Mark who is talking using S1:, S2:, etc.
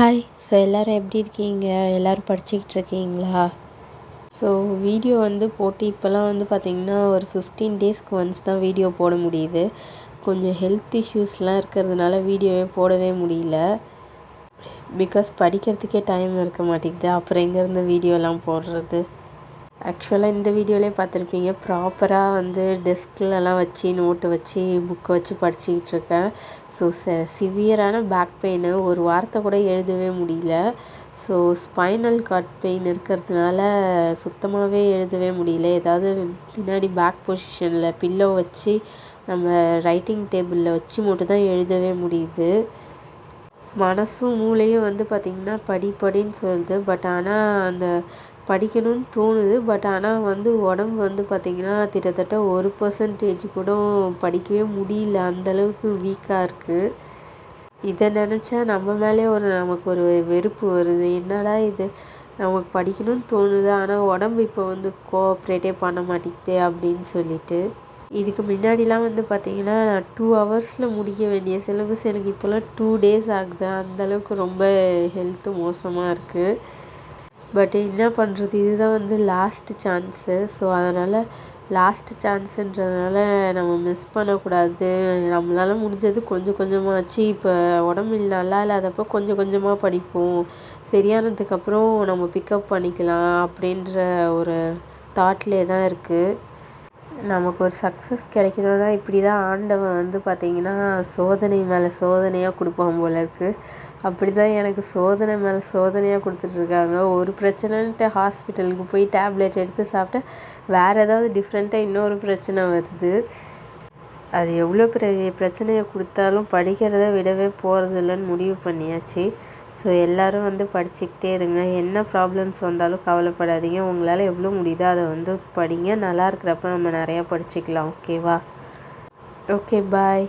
S1: Hi. So எல்லோரும் எப்படி இருக்கீங்க? எல்லோரும் படிச்சுக்கிட்டு இருக்கீங்களா? ஸோ வீடியோ போட்டு இப்போலாம் பார்த்திங்கன்னா ஒரு 15 டேஸ்க்கு ஒன்ஸ் தான் வீடியோ போட முடியுது. கொஞ்சம் ஹெல்த் இஷ்யூஸ்லாம் இருக்கிறதுனால வீடியோவே போடவே முடியல. பிகாஸ் படிக்கிறதுக்கே டைம் இருக்க மாட்டேங்குது. அப்புறம் எங்கேருந்து வீடியோலாம் போடுறது? ஆக்சுவலாக இந்த வீடியோலேயே பார்த்துருப்பீங்க, ப்ராப்பராக டெஸ்க்லலாம் வச்சு நோட்டு வச்சு புக்கை வச்சு படிச்சுக்கிட்டு இருக்கேன். ஸோ சிவியரான பேக் பெயின், ஒரு வாரத்தை கூட எழுதவே முடியல. ஸோ ஸ்பைனல் கார்ட் பெயின் இருக்கிறதுனால சுத்தமாகவே எழுதவே முடியல. ஏதாவது பின்னாடி பேக் பொசிஷனில் பில்லோ வச்சு நம்ம ரைட்டிங் டேபிளில் வச்சு மட்டும் தான் எழுதவே முடியுது. மனசும் மூளையும் பார்த்திங்கன்னா படின்னு சொல்லுது. பட் ஆனால் அந்த படிக்கணும்னு தோணுது. பட் ஆனால் உடம்பு பார்த்திங்கன்னா கிட்டத்தட்ட 1% கூட படிக்கவே முடியல. அந்தளவுக்கு வீக்காக இருக்குது. இதை நினச்சா நம்ம மேலே நமக்கு ஒரு வெறுப்பு வருது. என்னடா இது, நமக்கு படிக்கணும்னு தோணுது, ஆனால் உடம்பு இப்போ கோஆப்ரேட்டே பண்ண மாட்டேங்குதே அப்படின்னு சொல்லிட்டு. இதுக்கு முன்னாடிலாம் பார்த்திங்கன்னா 2 ஹவர்ஸில் முடிக்க வேண்டிய சிலபஸ் எனக்கு இப்போலாம் 2 டேஸ் ஆகுது. அந்தளவுக்கு ரொம்ப ஹெல்த்து மோசமாக இருக்குது. பட் என்ன பண்ணுறது, இதுதான் லாஸ்ட்டு சான்ஸு. ஸோ அதனால் லாஸ்ட்டு சான்ஸுன்றதுனால நம்ம மிஸ் பண்ணக்கூடாது. நம்மளால் முடிஞ்சது கொஞ்சம் கொஞ்சமாச்சு. இப்போ உடம்பு நல்லா இல்லாதப்போ கொஞ்சம் கொஞ்சமாக படிப்போம். சரியானதுக்கப்புறம் நம்ம பிக்கப் பண்ணிக்கலாம் அப்படின்ற ஒரு தாட்லே தான் இருக்குது. நமக்கு ஒரு சக்ஸஸ் கிடைக்கணுன்னா இப்படி தான் ஆண்டவன் பார்த்திங்கன்னா சோதனை மேலே சோதனையாக கொடுப்பான் போல இருக்குது. அப்படி தான் எனக்கு சோதனை மேலே சோதனையாக கொடுத்துட்ருக்காங்க. ஒரு பிரச்சனைன்ட்டு ஹாஸ்பிட்டலுக்கு போய் டேப்லெட் எடுத்து சாப்பிட்டா வேறு ஏதாவது டிஃப்ரெண்ட்டாக இன்னொரு பிரச்சனை வருது. அது எவ்வளோ பெரிய பிரச்சனையை கொடுத்தாலும் படிக்கிறத விடவே போகிறதில்லன்னு முடிவு பண்ணியாச்சு. ஸோ எல்லோரும் படிச்சுக்கிட்டே இருங்க. என்ன ப்ராப்ளம்ஸ் வந்தாலும் கவலைப்படாதீங்க. உங்களால் எவ்வளோ முடியுதோ அதை படிங்க. நல்லா இருக்கிறப்ப நம்ம நிறையா படிச்சுக்கலாம். ஓகேவா? ஓகே, பாய்.